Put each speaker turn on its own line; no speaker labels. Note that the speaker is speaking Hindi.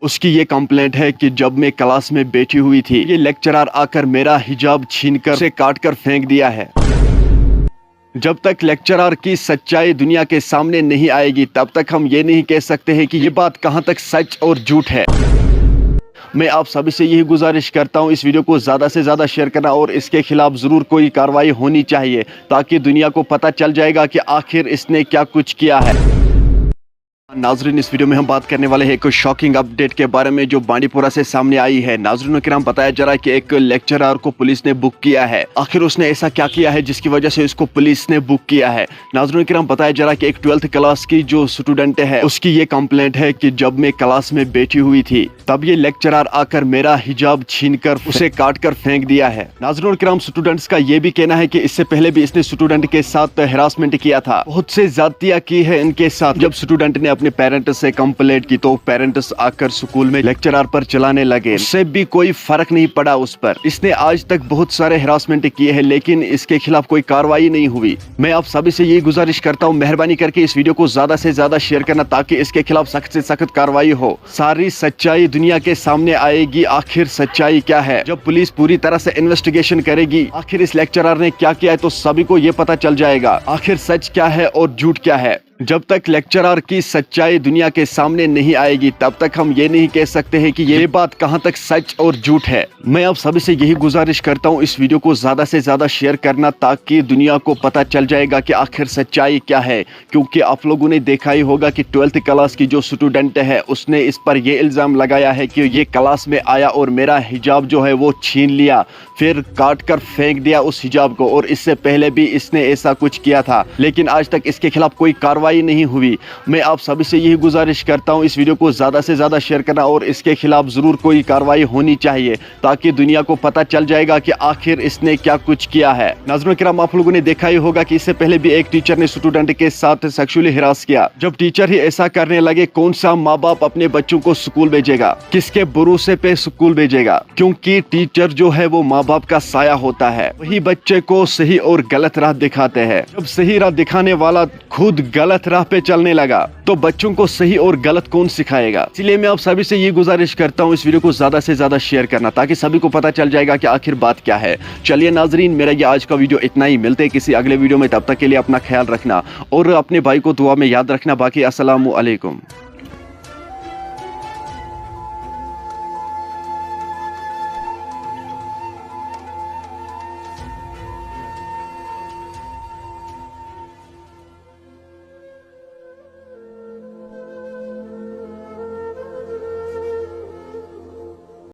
उसकी ये कंप्लेंट है कि जब मैं क्लास में बैठी हुई थी, ये लेक्चरर आकर मेरा हिजाब छीनकर उसे काटकर फेंक दिया है। जब तक लेक्चरर की सच्चाई दुनिया के सामने नहीं आएगी, तब तक हम ये नहीं कह सकते हैं कि ये बात कहां तक सच और झूठ है। मैं आप सभी से यही गुजारिश करता हूं, इस वीडियो को ज़्यादा से ज़्यादा शेयर करना और इसके खिलाफ ज़रूर कोई कार्रवाई होनी चाहिए, ताकि दुनिया को पता चल जाएगा कि आखिर इसने क्या कुछ किया है। नाज़रीन, इस वीडियो में हम बात करने वाले हैं एक शॉकिंग अपडेट के बारे में जो बांडीपुरा से सामने आई है। नाज़रीन किराम, बताया जा रहा है कि एक लेक्चरर को पुलिस ने बुक किया है। आखिर उसने ऐसा क्या किया है जिसकी वजह से इसको पुलिस ने बुक किया है। नाज़रीन किराम, बताया जा रहा है कि एक 12th क्लास की जो स्टूडेंट है, उसकी ये कंप्लेंट है कि जब मैं क्लास में बैठी हुई थी, तब ये लेक्चरर आकर मेरा हिजाब छीनकर उसे काटकर फेंक दिया है। नाज़रीन किराम, स्टूडेंट्स का ये भी कहना है कि इससे पहले भी इसने स्टूडेंट के साथ हरासमेंट किया था, बहुत से ज्यादतियां की है इनके साथ। जब स्टूडेंट ने अपने पेरेंट्स से कंप्लेंट की तो पेरेंट्स आकर स्कूल में लेक्चरर पर चलाने लगे, उससे भी कोई फर्क नहीं पड़ा उस पर। इसने आज तक बहुत सारे हरासमेंट किए हैं, लेकिन इसके खिलाफ कोई कार्रवाई नहीं हुई। मैं आप सभी से यही गुजारिश करता हूँ, मेहरबानी करके इस वीडियो को ज्यादा से ज्यादा शेयर करना, ताकि इसके खिलाफ सख्त से सख्त कार्रवाई हो। सारी सच्चाई दुनिया के सामने आएगी। आखिर सच्चाई क्या है, जब पुलिस पूरी तरह से इन्वेस्टिगेशन करेगी, आखिर इस लेक्चरर ने क्या किया है, तो सभी को ये पता चल जाएगा आखिर सच क्या है और झूठ क्या है। जब तक लेक्चरर की सच्चाई दुनिया के सामने नहीं आएगी, तब तक हम ये नहीं कह सकते हैं कि ये बात कहां तक सच और झूठ है। मैं आप सभी से यही गुजारिश करता हूं, इस वीडियो को ज्यादा से ज्यादा शेयर करना, ताकि दुनिया को पता चल जाएगा कि आखिर सच्चाई क्या है। क्योंकि आप लोगों ने देखा ही होगा कि 12th क्लास की जो स्टूडेंट है, उसने इस पर यह इल्जाम लगाया है कि ये क्लास में आया और मेरा हिजाब जो है वो छीन लिया, फिर काट कर फेंक दिया उस हिजाब को। और इससे पहले भी इसने ऐसा कुछ किया था, लेकिन आज तक इसके खिलाफ कोई कार्रवाई नहीं हुई। मैं आप सभी से यही गुजारिश करता हूं, इस वीडियो को ज्यादा से ज्यादा शेयर करना और इसके खिलाफ जरूर कोई कार्रवाई होनी चाहिए, ताकि दुनिया को पता चल जाएगा कि आखिर इसने क्या कुछ किया है। नाज़रीन किराम, आप लोगों ने देखा ही होगा कि इससे पहले भी एक टीचर ने स्टूडेंट के साथ सेक्सुअली हिरास किया। जब टीचर ही ऐसा करने लगे, कौन सा माँ बाप अपने बच्चों को स्कूल भेजेगा, किसके भरोसे पे स्कूल भेजेगा? क्योंकि टीचर जो है वो माँ बाप का साया होता है, वही बच्चे को सही और गलत राह दिखाते हैं। जब सही राह दिखाने वाला खुद गलत राह पे चलने लगा, तो बच्चों को सही और गलत कौन सिखाएगा? इसलिए मैं आप सभी से ये गुजारिश करता हूँ, इस वीडियो को ज्यादा से ज्यादा शेयर करना, ताकि सभी को पता चल जाएगा कि आखिर बात क्या है। चलिए नाजरीन, मेरा ये आज का वीडियो इतना ही। मिलते हैं किसी अगले वीडियो में, तब तक के लिए अपना ख्याल रखना और अपने भाई को दुआ में याद रखना। बाकी अस्सलामु अलैकुम।